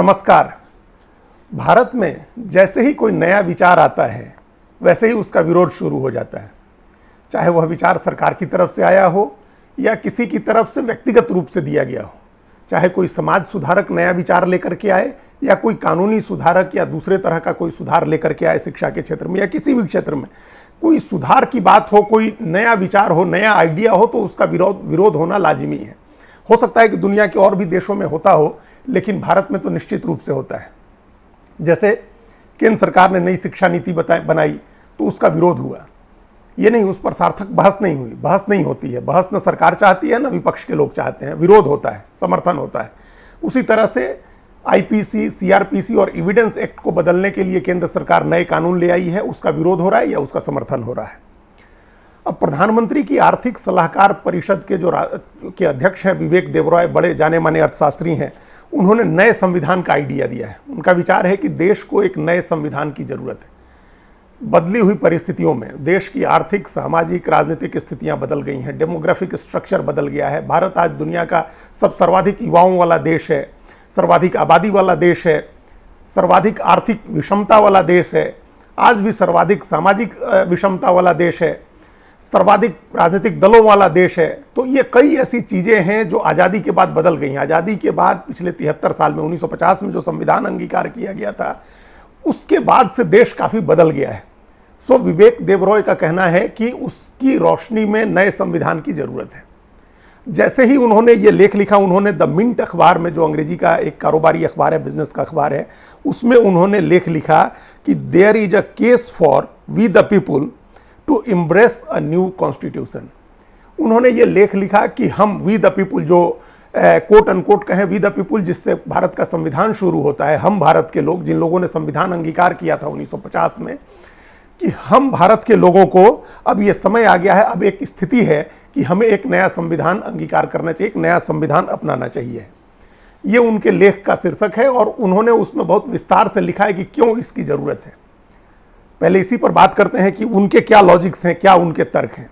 नमस्कार। भारत में जैसे ही कोई नया विचार आता है वैसे ही उसका विरोध शुरू हो जाता है, चाहे वह विचार सरकार की तरफ से आया हो या किसी की तरफ से व्यक्तिगत रूप से दिया गया हो। चाहे कोई समाज सुधारक नया विचार लेकर के आए या कोई कानूनी सुधारक या दूसरे तरह का कोई सुधार लेकर के आए, शिक्षा के क्षेत्र में या किसी भी क्षेत्र में कोई सुधार की बात हो, कोई नया विचार हो, नया आइडिया हो, तो उसका विरोध होना लाजिमी है। हो सकता है कि दुनिया के और भी देशों में होता हो, लेकिन भारत में तो निश्चित रूप से होता है। जैसे केंद्र सरकार ने नई शिक्षा नीति बनाई तो उसका विरोध हुआ। ये नहीं, उस पर सार्थक बहस नहीं हुई, बहस नहीं होती है। बहस न सरकार चाहती है न विपक्ष के लोग चाहते हैं, विरोध होता है, समर्थन होता है। उसी तरह से आईपीसी, सीआरपीसी और एविडेंस एक्ट को बदलने के लिए केंद्र सरकार नए कानून ले आई है, उसका विरोध हो रहा है या उसका समर्थन हो रहा है। अब प्रधानमंत्री की आर्थिक सलाहकार परिषद के अध्यक्ष हैं विवेक देबरॉय, बड़े जाने माने अर्थशास्त्री हैं। उन्होंने नए संविधान का आइडिया दिया है। उनका विचार है कि देश को एक नए संविधान की जरूरत है। बदली हुई परिस्थितियों में देश की आर्थिक, सामाजिक, राजनीतिक स्थितियां बदल गई हैं, डेमोग्राफिक स्ट्रक्चर बदल गया है। भारत आज दुनिया का सर्वाधिक युवाओं वाला देश है, सर्वाधिक आबादी वाला देश है, सर्वाधिक आर्थिक विषमता वाला देश है, आज भी सर्वाधिक सामाजिक विषमता वाला देश है, सर्वाधिक राजनीतिक दलों वाला देश है। तो ये कई ऐसी चीज़ें हैं जो आज़ादी के बाद बदल गई हैं। आज़ादी के बाद पिछले 73 साल में 1950 में जो संविधान अंगीकार किया गया था, उसके बाद से देश काफ़ी बदल गया है। सो विवेक देबरॉय का कहना है कि उसकी रोशनी में नए संविधान की ज़रूरत है। जैसे ही उन्होंने ये लेख लिखा, उन्होंने द मिंट अखबार में, जो अंग्रेजी का एक कारोबारी अखबार है, बिजनेस का अखबार है, उसमें उन्होंने लेख लिखा कि there is a case for we the people to embrace a new constitution. उन्होंने ये लेख लिखा कि हम वी द पीपुल, जो कोट अनकोट कहें वी द पीपुल, जिससे भारत का संविधान शुरू होता है, हम भारत के लोग, जिन लोगों ने संविधान अंगीकार किया था 1950 में, कि हम भारत के लोगों को अब ये समय आ गया है, अब एक स्थिति है कि हमें एक नया संविधान अंगीकार करना चाहिए, एक नया संविधान अपनाना चाहिए। ये उनके लेख का शीर्षक है और उन्होंने उसमें बहुत विस्तार से लिखा है कि क्यों इसकी ज़रूरत है। पहले इसी पर बात करते हैं कि उनके क्या लॉजिक्स हैं, क्या उनके तर्क हैं।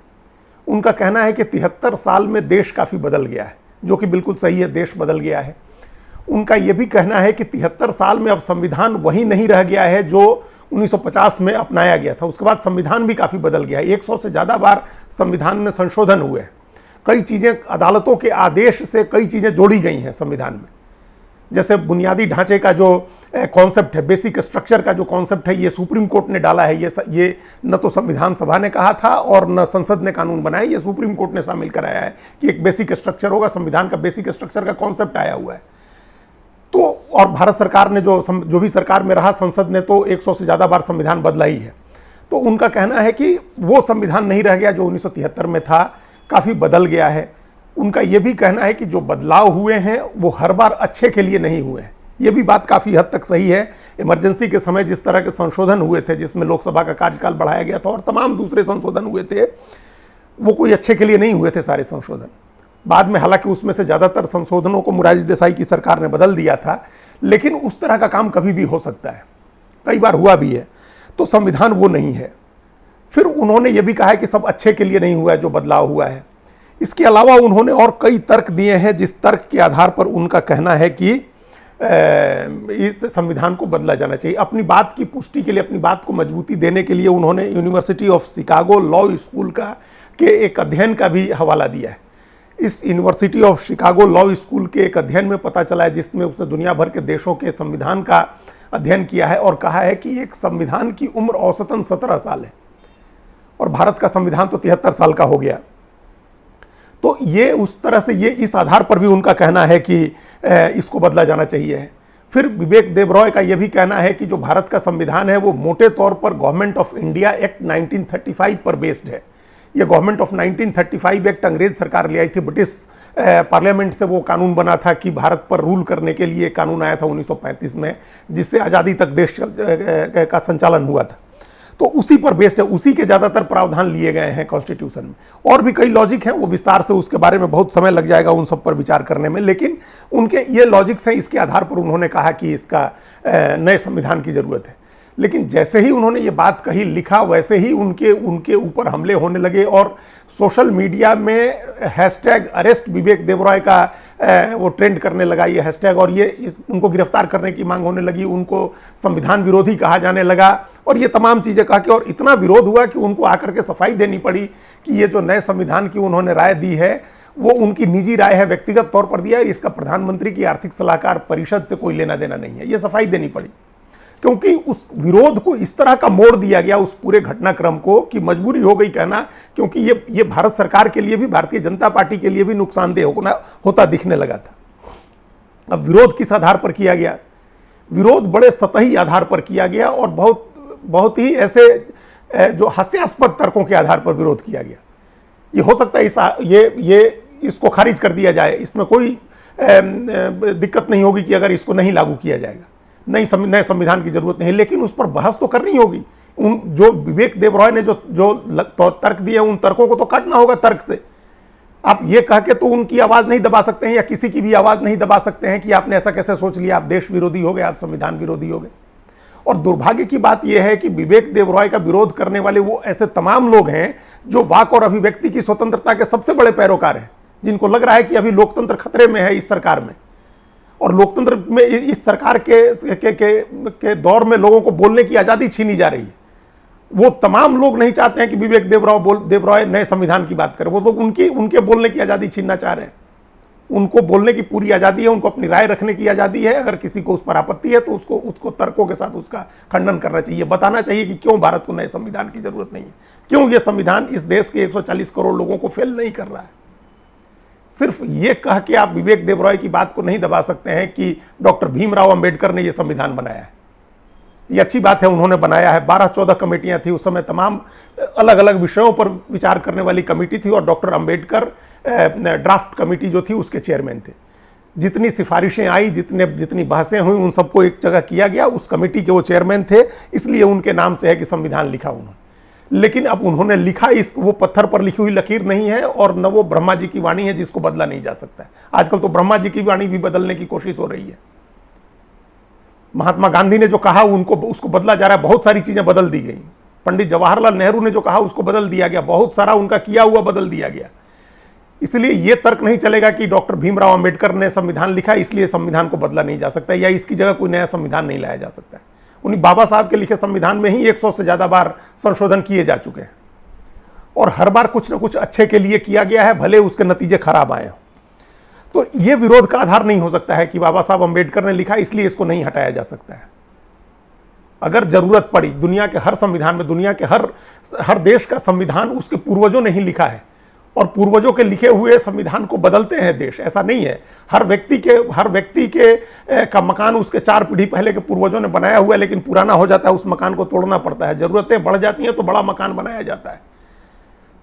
उनका कहना है कि 73 साल में देश काफ़ी बदल गया है, जो कि बिल्कुल सही है, देश बदल गया है। उनका यह भी कहना है कि 73 साल में अब संविधान वही नहीं रह गया है जो 1950 में अपनाया गया था। उसके बाद संविधान भी काफ़ी बदल गया है। 100 से ज़्यादा बार संविधान में संशोधन हुए हैं। कई चीज़ें, अदालतों के आदेश से कई चीज़ें जोड़ी गई हैं संविधान में। जैसे बुनियादी ढांचे का जो कॉन्सेप्ट है, बेसिक स्ट्रक्चर का जो कॉन्सेप्ट है, ये सुप्रीम कोर्ट ने डाला है। ये न तो संविधान सभा ने कहा था और न संसद ने कानून बनाया, ये सुप्रीम कोर्ट ने शामिल कराया है कि एक बेसिक स्ट्रक्चर होगा। संविधान का बेसिक स्ट्रक्चर का कॉन्सेप्ट आया हुआ है। तो और भारत सरकार ने जो भी सरकार में रहा, संसद ने तो 100 से ज़्यादा बार संविधान बदला ही है। तो उनका कहना है कि वो संविधान नहीं रह गया जो 1973 में था, काफ़ी बदल गया है। उनका ये भी कहना है कि जो बदलाव हुए हैं वो हर बार अच्छे के लिए नहीं हुए हैं। ये भी बात काफ़ी हद तक सही है। इमरजेंसी के समय जिस तरह के संशोधन हुए थे, जिसमें लोकसभा का कार्यकाल बढ़ाया गया था और तमाम दूसरे संशोधन हुए थे, वो कोई अच्छे के लिए नहीं हुए थे सारे संशोधन। बाद में हालांकि उसमें से ज़्यादातर संशोधनों को मोरारजी देसाई की सरकार ने बदल दिया था, लेकिन उस तरह का काम कभी भी हो सकता है, कई बार हुआ भी है। तो संविधान वो नहीं है। फिर उन्होंने ये भी कहा है कि सब अच्छे के लिए नहीं हुआ है जो बदलाव हुआ है। इसके अलावा उन्होंने और कई तर्क दिए हैं, जिस तर्क के आधार पर उनका कहना है कि इस संविधान को बदला जाना चाहिए। अपनी बात की पुष्टि के लिए, अपनी बात को मजबूती देने के लिए उन्होंने university of Chicago law school के एक अध्ययन का भी हवाला दिया है। इस university of Chicago law school के एक अध्ययन में पता चला है, जिसमें उसने दुनिया भर के देशों के संविधान का अध्ययन किया है और कहा है कि एक संविधान की उम्र औसतन 17 साल है और भारत का संविधान तो 73 साल का हो गया। तो ये उस तरह से, ये इस आधार पर भी उनका कहना है कि इसको बदला जाना चाहिए। फिर विवेक देबरॉय का यह भी कहना है कि जो भारत का संविधान है वो मोटे तौर पर गवर्नमेंट ऑफ इंडिया एक्ट 1935 पर बेस्ड है। ये गवर्नमेंट ऑफ 1935 एक्ट अंग्रेज सरकार ले आई थी, ब्रिटिश पार्लियामेंट से वो कानून बना था कि भारत पर रूल करने के लिए कानून आया था 1935 में, जिससे आज़ादी तक देश का संचालन हुआ था। तो उसी पर बेस्ड है, उसी के ज़्यादातर प्रावधान लिए गए हैं कॉन्स्टिट्यूशन में। और भी कई लॉजिक हैं, वो विस्तार से, उसके बारे में बहुत समय लग जाएगा उन सब पर विचार करने में, लेकिन उनके ये लॉजिक्स हैं। इसके आधार पर उन्होंने कहा कि इसका नए संविधान की ज़रूरत है। लेकिन जैसे ही उन्होंने ये बात कही, लिखा, वैसे ही उनके ऊपर हमले होने लगे और सोशल मीडिया में हैशटैग अरेस्ट विवेक देबरॉय का वो ट्रेंड करने लगा ये हैशटैग, और उनको गिरफ्तार करने की मांग होने लगी, उनको संविधान विरोधी कहा जाने लगा और ये तमाम चीज़ें कहा कि, और इतना विरोध हुआ कि उनको आकर के सफाई देनी पड़ी कि ये जो नए संविधान की उन्होंने राय दी है वो उनकी निजी राय है, व्यक्तिगत तौर पर दिया है, इसका प्रधानमंत्री की आर्थिक सलाहकार परिषद से कोई लेना देना नहीं है, ये सफाई देनी पड़ी। क्योंकि उस विरोध को इस तरह का मोड़ दिया गया उस पूरे घटनाक्रम को कि मजबूरी हो गई कहना, क्योंकि ये भारत सरकार के लिए भी, भारतीय जनता पार्टी के लिए भी नुकसानदेह होता दिखने लगा था। अब विरोध किस आधार पर किया गया? विरोध बड़े सतही आधार पर किया गया और बहुत ही ऐसे जो हास्यास्पद तर्कों के आधार पर विरोध किया गया। ये हो सकता है इसको खारिज कर दिया जाए, इसमें कोई दिक्कत नहीं होगी कि अगर इसको नहीं लागू किया जाएगा, नए संविधान की जरूरत नहीं है, लेकिन उस पर बहस तो करनी होगी। जो विवेक देबरॉय ने जो तर्क दिए उन तर्कों को तो काटना होगा तर्क से। आप ये कह के तो उनकी आवाज नहीं दबा सकते हैं या किसी की भी आवाज नहीं दबा सकते हैं कि आपने ऐसा कैसे सोच लिया, आप देश विरोधी हो गए, आप संविधान विरोधी हो गए। और दुर्भाग्य की बात यह है कि विवेक देबरॉय का विरोध करने वाले वो ऐसे तमाम लोग हैं जो वाक और अभिव्यक्ति की स्वतंत्रता के सबसे बड़े पैरोकार हैं, जिनको लग रहा है कि अभी लोकतंत्र खतरे में है इस सरकार में, और लोकतंत्र में इस सरकार के दौर में लोगों को बोलने की आज़ादी छीनी जा रही है। वो तमाम लोग नहीं चाहते हैं कि विवेक देबरॉय नए संविधान की बात करें, वो लोग उनके बोलने की आज़ादी छीनना चाह रहे हैं। उनको बोलने की पूरी आज़ादी है, उनको अपनी राय रखने की आज़ादी है। अगर किसी को उस पर आपत्ति है तो उसको तर्कों के साथ उसका खंडन करना चाहिए, बताना चाहिए कि क्यों भारत को नए संविधान की जरूरत नहीं है, क्यों ये संविधान इस देश के 140 करोड़ लोगों को फेल नहीं कर रहा है। सिर्फ ये कह के आप विवेक देबरॉय की बात को नहीं दबा सकते हैं कि डॉक्टर भीमराव अंबेडकर ने यह संविधान बनाया है। ये अच्छी बात है, उन्होंने बनाया है। 12-14 कमेटियां थी उस समय, तमाम अलग अलग विषयों पर विचार करने वाली कमेटी थी और डॉक्टर अंबेडकर ड्राफ्ट कमेटी जो थी उसके चेयरमैन थे। जितनी सिफारिशें आई, जितनी बहसें हुई, उन सबको एक जगह किया गया। उस कमेटी के वो चेयरमैन थे, इसलिए उनके नाम से है कि संविधान लिखा उन्होंने। लेकिन अब उन्होंने लिखा, वो पत्थर पर लिखी हुई लकीर नहीं है और न वो ब्रह्मा जी की वाणी है जिसको बदला नहीं जा सकता है। आजकल तो ब्रह्मा जी की वाणी भी बदलने की कोशिश हो रही है। महात्मा गांधी ने जो कहा उसको बदला जा रहा है, बहुत सारी चीजें बदल दी गई। पंडित जवाहरलाल नेहरू ने जो कहा उसको बदल दिया गया, बहुत सारा उनका किया हुआ बदल दिया गया। इसलिए यह तर्क नहीं चलेगा कि डॉक्टर भीमराव अंबेडकर ने संविधान लिखा इसलिए संविधान को बदला नहीं जा सकता या इसकी जगह कोई नया संविधान नहीं लाया जा सकता है। उन्हीं बाबा साहब के लिखे संविधान में ही 100 से ज्यादा बार संशोधन किए जा चुके हैं और हर बार कुछ ना कुछ अच्छे के लिए किया गया है, भले उसके नतीजे खराब आए हों। तो यह विरोध का आधार नहीं हो सकता है कि बाबा साहब अंबेडकर ने लिखा इसलिए इसको नहीं हटाया जा सकता है। अगर जरूरत पड़ी, दुनिया के हर संविधान में, दुनिया के हर देश का संविधान उसके पूर्वजों ने ही लिखा है और पूर्वजों के लिखे हुए संविधान को बदलते हैं देश। ऐसा नहीं है, हर व्यक्ति के का मकान उसके 4 पीढ़ी पहले के पूर्वजों ने बनाया हुआ है, लेकिन पुराना हो जाता है, उस मकान को तोड़ना पड़ता है, जरूरतें बढ़ जाती हैं तो बड़ा मकान बनाया जाता है।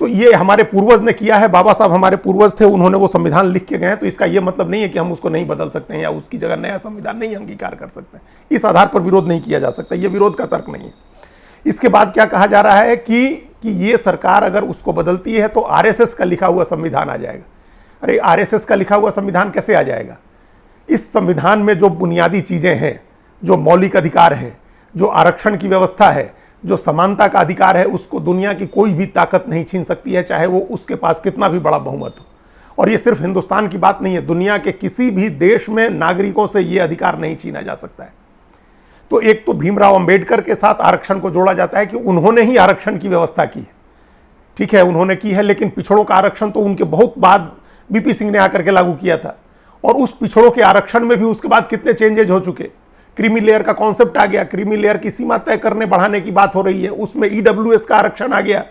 तो ये हमारे पूर्वज ने किया है, बाबा साहब हमारे पूर्वज थे, उन्होंने वो संविधान लिख के गए हैं। तो इसका ये मतलब नहीं है कि हम उसको नहीं बदल सकते हैं या उसकी जगह नया संविधान नहीं अंगीकार कर सकते हैं। इस आधार पर विरोध नहीं किया जा सकता, ये विरोध का तर्क नहीं है। इसके बाद क्या कहा जा रहा है कि ये सरकार अगर उसको बदलती है तो आरएसएस का लिखा हुआ संविधान आ जाएगा। अरे आरएसएस का लिखा हुआ संविधान कैसे आ जाएगा? इस संविधान में जो बुनियादी चीजें हैं, जो मौलिक अधिकार हैं, जो आरक्षण की व्यवस्था है, जो समानता का अधिकार है, उसको दुनिया की कोई भी ताकत नहीं छीन सकती है, चाहे वो उसके पास कितना भी बड़ा बहुमत हो। और ये सिर्फ हिंदुस्तान की बात नहीं है, दुनिया के किसी भी देश में नागरिकों से ये अधिकार नहीं छीना जा सकता है। तो एक तो भीमराव अंबेडकर के साथ आरक्षण को जोड़ा जाता है कि उन्होंने ही आरक्षण की व्यवस्था की है। ठीक है, उन्होंने की है, लेकिन पिछड़ों का आरक्षण तो उनके बहुत बाद बीपी सिंह ने आकर के लागू किया था। और उस पिछड़ों के आरक्षण में भी उसके बाद कितने चेंजेज हो चुके। क्रीमी लेयर का कॉन्सेप्ट आ गया, क्रीमी लेयर की सीमा तय करने बढ़ाने की बात हो रही है, उसमें ईडब्ल्यूएस का आरक्षण आ गया।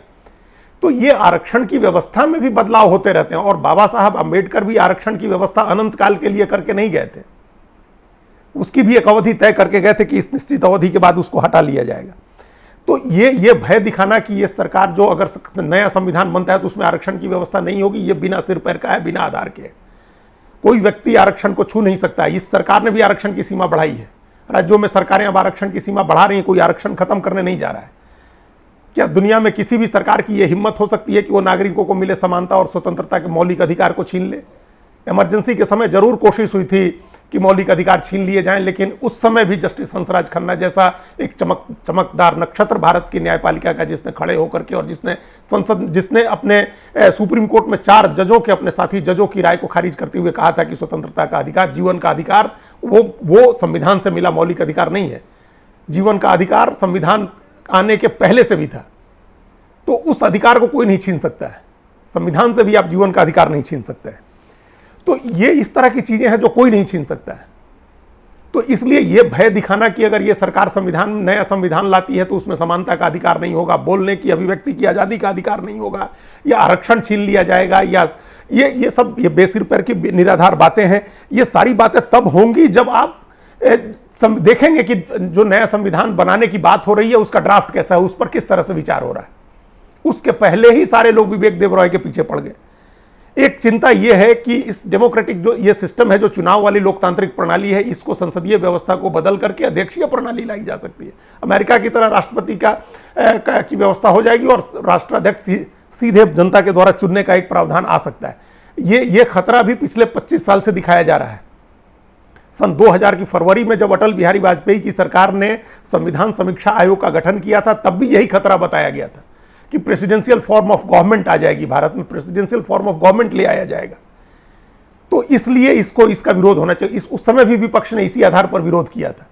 तो ये आरक्षण की व्यवस्था में भी बदलाव होते रहते हैं। और बाबा साहब अंबेडकर भी आरक्षण की व्यवस्था अनंत काल के लिए करके नहीं गए थे, उसकी भी एक अवधि तय करके गए थे कि इस निश्चित अवधि के बाद उसको हटा लिया जाएगा। तो ये भय दिखाना कि ये सरकार जो अगर नया संविधान बनता है तो उसमें आरक्षण की व्यवस्था नहीं होगी, ये बिना सिर पैर का है, बिना आधार के। कोई व्यक्ति आरक्षण को छू नहीं सकता है। इस सरकार ने भी आरक्षण की सीमा बढ़ाई है, राज्यों में सरकारें अब आरक्षण की सीमा बढ़ा रही हैं, कोई आरक्षण खत्म करने नहीं जा रहा है। क्या दुनिया में किसी भी सरकार की यह हिम्मत हो सकती है कि वो नागरिकों को मिले समानता और स्वतंत्रता के मौलिक अधिकार को छीन ले? इमरजेंसी के समय जरूर कोशिश हुई थी कि मौलिक अधिकार छीन लिए जाएं, लेकिन उस समय भी जस्टिस हंसराज खन्ना जैसा एक चमकदार नक्षत्र भारत की न्यायपालिका का, जिसने खड़े होकर के और जिसने अपने सुप्रीम कोर्ट में 4 जजों के, अपने साथी जजों की राय को खारिज करते हुए कहा था कि स्वतंत्रता का अधिकार, जीवन का अधिकार वो संविधान से मिला मौलिक अधिकार नहीं है। जीवन का अधिकार संविधान आने के पहले से भी था, तो उस अधिकार को कोई नहीं छीन सकता है। संविधान से भी आप जीवन का अधिकार नहीं छीन सकते हैं। तो ये इस तरह की चीजें हैं जो कोई नहीं छीन सकता है। तो इसलिए ये भय दिखाना कि अगर ये सरकार नया संविधान लाती है तो उसमें समानता का अधिकार नहीं होगा, बोलने की, अभिव्यक्ति की आजादी का अधिकार नहीं होगा, या आरक्षण छीन लिया जाएगा, या ये सब ये बेसिर पैर की निराधार बातें हैं। ये सारी बातें तब होंगी जब आप देखेंगे कि जो नया संविधान बनाने की बात हो रही है उसका ड्राफ्ट कैसा है, उस पर किस तरह से विचार हो रहा है। उसके पहले ही सारे लोग विवेक देवरॉय के पीछे पड़ गए। एक चिंता यह है कि इस डेमोक्रेटिक जो ये सिस्टम है, जो चुनाव वाली लोकतांत्रिक प्रणाली है, इसको संसदीय व्यवस्था को बदल करके अध्यक्षीय प्रणाली लाई जा सकती है। अमेरिका की तरह राष्ट्रपति की व्यवस्था हो जाएगी और राष्ट्राध्यक्ष सीधे जनता के द्वारा चुनने का एक प्रावधान आ सकता है। ये खतरा भी पिछले 25 साल से दिखाया जा रहा है। सन 2000 की फरवरी में जब अटल बिहारी वाजपेयी की सरकार ने संविधान समीक्षा आयोग का गठन किया था, तब भी यही खतरा बताया गया था कि प्रेसिडेंशियल फॉर्म ऑफ गवर्नमेंट आ जाएगी, भारत में प्रेसिडेंशियल फॉर्म ऑफ गवर्नमेंट ले आया जाएगा। तो इसलिए इसका विरोध होना चाहिए। उस समय भी विपक्ष ने इसी आधार पर विरोध किया था,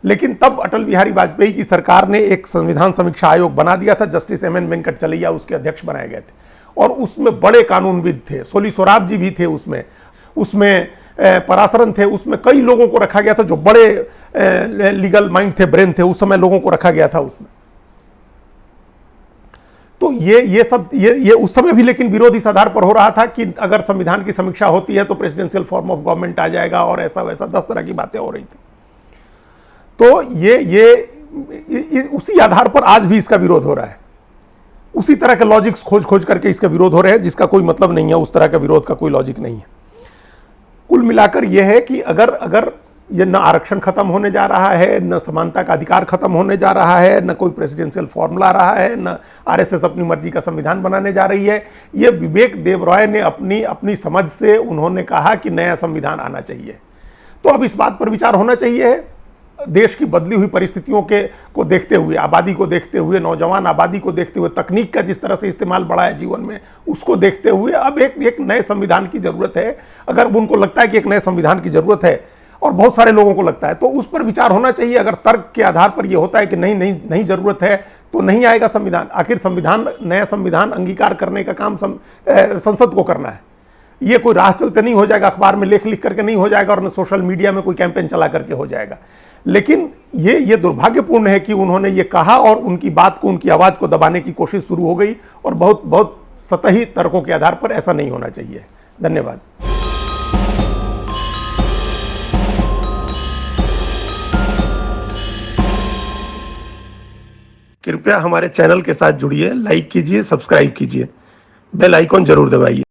लेकिन तब अटल बिहारी वाजपेयी की सरकार ने एक संविधान समीक्षा आयोग बना दिया था। Justice M.N.. वेंकटचलैया उसके अध्यक्ष बनाए गए थे, और उसमें बड़े कानूनविद थे, सोली सोराब जी भी थे उसमें पराशरन थे, उसमें कई लोगों को रखा गया था जो बड़े लीगल माइंड थे, ब्रेन थे, उस समय लोगों को रखा गया था उसमें। तो ये उस समय भी लेकिन विरोध इस आधार पर हो रहा था कि अगर संविधान की समीक्षा होती है तो प्रेसिडेंशियल फॉर्म ऑफ गवर्नमेंट आ जाएगा, और ऐसा वैसा 10 तरह की बातें हो रही थी। तो ये उसी आधार पर आज भी इसका विरोध हो रहा है। उसी तरह के लॉजिक्स खोज करके इसका विरोध हो रहे हैं, जिसका कोई मतलब नहीं है। उस तरह का विरोध का कोई लॉजिक नहीं है। कुल मिलाकर यह है कि अगर ये न आरक्षण खत्म होने जा रहा है, न समानता का अधिकार खत्म होने जा रहा है, न कोई प्रेसिडेंशियल फॉर्म ला रहा है, न आरएसएस अपनी मर्जी का संविधान बनाने जा रही है। ये विवेक देवरॉय ने अपनी समझ से उन्होंने कहा कि नया संविधान आना चाहिए। तो अब इस बात पर विचार होना चाहिए, देश की बदली हुई परिस्थितियों को देखते हुए, आबादी को देखते हुए, नौजवान आबादी को देखते हुए, तकनीक का जिस तरह से इस्तेमाल बढ़ा है जीवन में, उसको देखते हुए अब एक नए संविधान की जरूरत है। अगर उनको लगता है कि एक नए संविधान की जरूरत है, और बहुत सारे लोगों को लगता है, तो उस पर विचार होना चाहिए। अगर तर्क के आधार पर यह होता है कि नहीं जरूरत है, तो नहीं आएगा संविधान। आखिर नया संविधान अंगीकार करने का काम संसद को करना है। ये कोई राह चलते नहीं हो जाएगा, अखबार में लेख लिख करके नहीं हो जाएगा, और न सोशल मीडिया में कोई कैंपेन चला करके हो जाएगा। लेकिन ये दुर्भाग्यपूर्ण है कि उन्होंने ये कहा और उनकी बात को, उनकी आवाज को दबाने की कोशिश शुरू हो गई, और बहुत सतही तर्कों के आधार पर ऐसा नहीं होना चाहिए। धन्यवाद। कृपया हमारे चैनल के साथ जुड़िए, लाइक कीजिए, सब्सक्राइब कीजिए, बेल आइकॉन जरूर दबाइए।